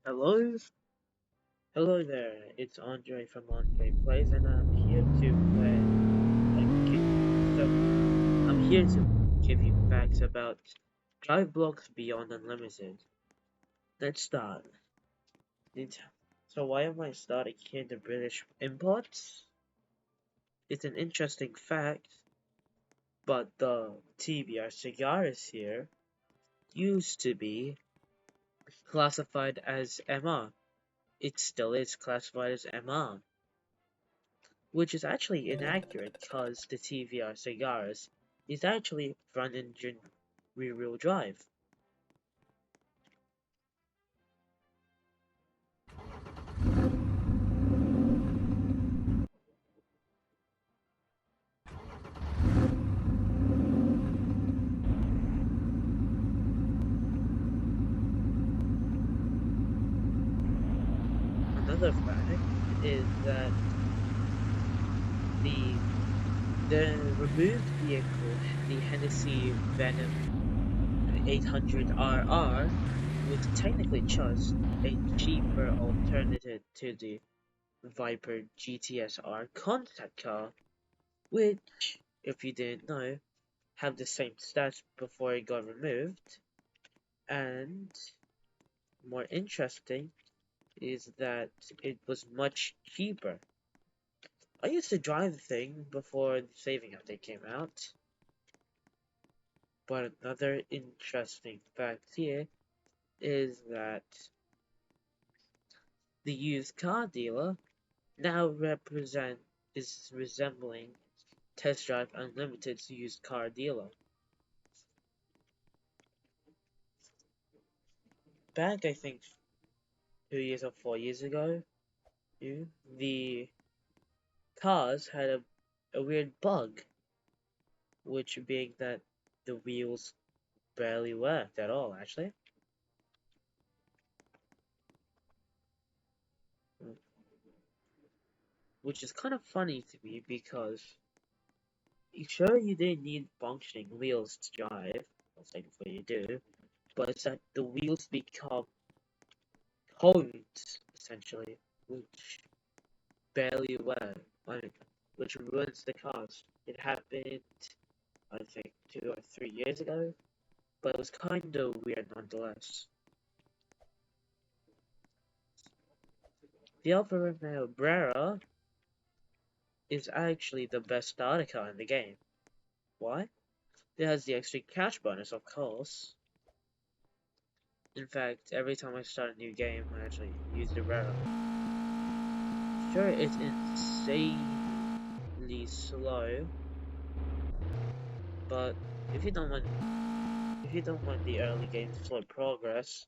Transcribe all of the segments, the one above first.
Hello, hello there. It's Andre from Andre Plays, and I'm here to play. I'm here to give you facts about Driveblox Beyond Unlimited. Let's start. It- So why am I starting here in the British imports? It's an interesting fact, but the TBR cigars here used to be classified as MR. It still is classified as MR. Which is actually inaccurate because the TVR Cigaris is actually front engine rear wheel drive. Another fact is that the the removed vehicle, the Hennessy Venom 800RR, was technically just a cheaper alternative to the Viper GTSR concept car, which, if you didn't know, have the same stats before it got removed, and more interesting is that it was much cheaper. I used to drive the thing before the saving update came out, but another interesting fact here is that the used car dealer now is resembling Test Drive Unlimited's used car dealer. Back, I think, 2 years or 4 years ago, the cars had a weird bug, which being that the wheels barely worked at all, actually. Which is kind of funny to me because sure you didn't need functioning wheels to drive, well, technically you do, but it's that the wheels become cones, essentially, which barely work, like, which ruins the cars. It happened, I think, 2 or 3 years ago, but it was kind of weird nonetheless. The Alfa Romeo Brera is actually the best starter car in the game. Why? It has the extra cash bonus, of course. In fact, every time I start a new game, I actually use the Brera. Sure, it's insanely slow, but if you don't want the early game slow progress,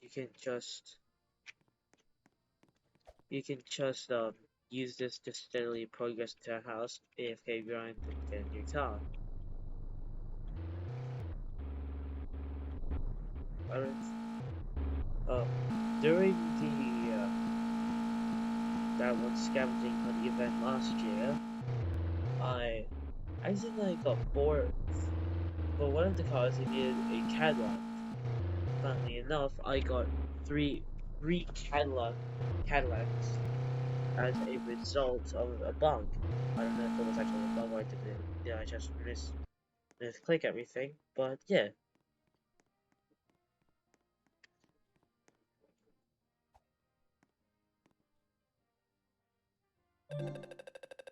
you can just use this to steadily progress to a house, AFK grind, and get a new car. Uh, During that one scavenging hunt event last year, I accidentally got bored. But one of the cars needed a Cadillac. Funnily enough, I got three Cadillacs as a result of a bug. I don't know if it was actually a bug or did I just misclick everything, but yeah.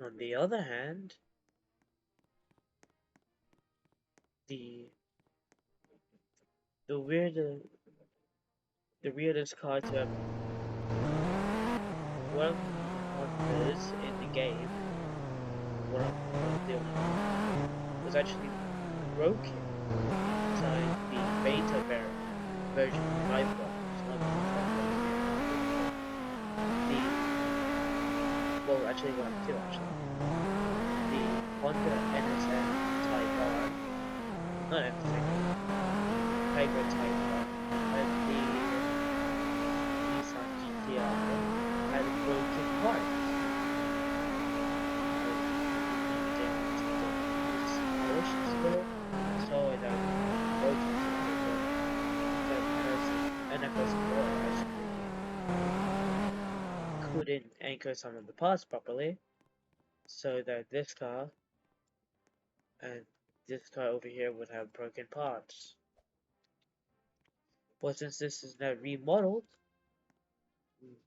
On the other hand, the the weirder the weirdest car to have one of the hunters in the game, one of the was actually broken inside the beta version of Driveblox. Not the actually one two actually. The Honda NSN Type R, not NSN, Tiger Type R, and the Nissan GTR had broken parts. So it had broken, and of course, couldn't anchor some of the parts properly, so that this car and this car over here would have broken parts. But since this is not remodeled,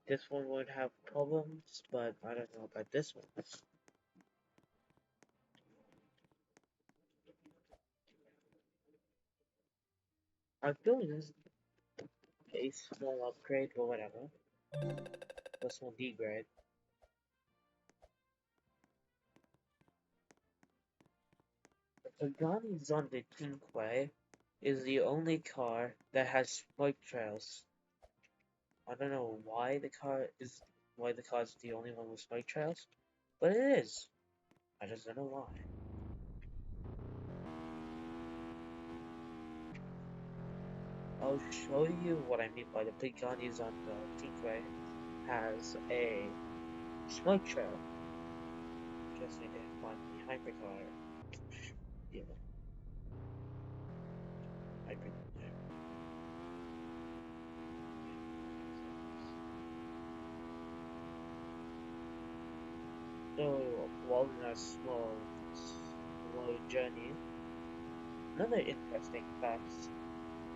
this one won't have problems, but I don't know about this one. I'm doing this a small upgrade or whatever, a small degrade. The Pagani's on the Tinkway is the only car that has smoke trails. I don't know why the car is the only one with smoke trails, but it is. I just don't know why. I'll show you what I mean by the Pagani's on the Tinkway has a smoke trail. Just need to find the hypercar. Yeah, hyper. So, while in a slow journey, another interesting fact: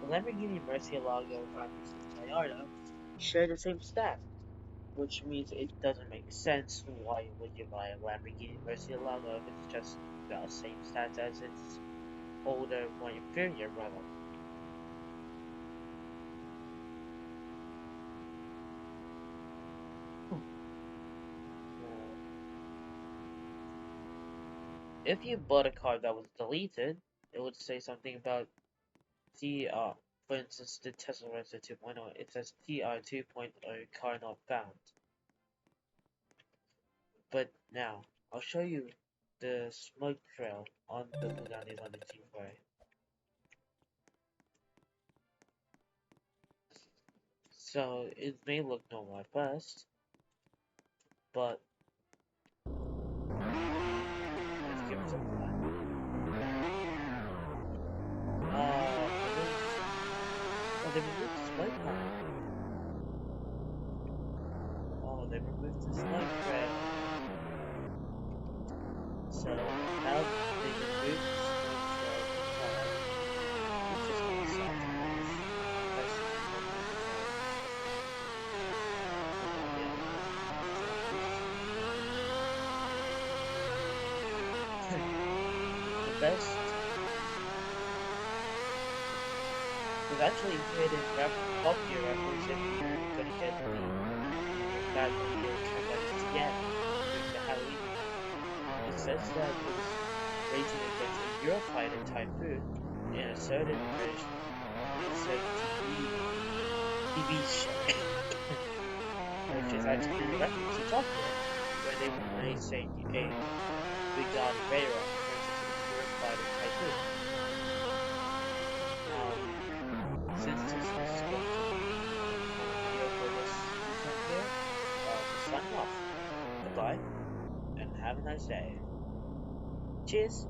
the Lamborghini Murcielago and Toyota share the same stat, which means it doesn't make sense why would you buy a Lamborghini Murcielago if it's just the same stats as its older, more inferior model. If you bought a car that was deleted, it would say something about for instance, the Tesla Roadster 2.0, it says TR 2.0 car not found. But now, I'll show you the smoke trail on the Bugatti's on the T-Way. So, it may look normal at first, but let's give it some time. Oh, they removed the smoke line. Oh, they removed the smoke trail. So, now they removed the smoke trail from the car. It's just gonna sacrifice. That's the best. We've actually created a copy reference if you're gonna get the bad video comeback again during the Halloween. It says that it was racing against a Eurofighter Typhoon in a certain version of a certain TV show, which is actually a reference to Top Gear, where they were racing a Brigade Radar versus a Eurofighter Typhoon. Since this is going to be a video for this weekend here, signing off. Goodbye, and have a nice day. Cheers!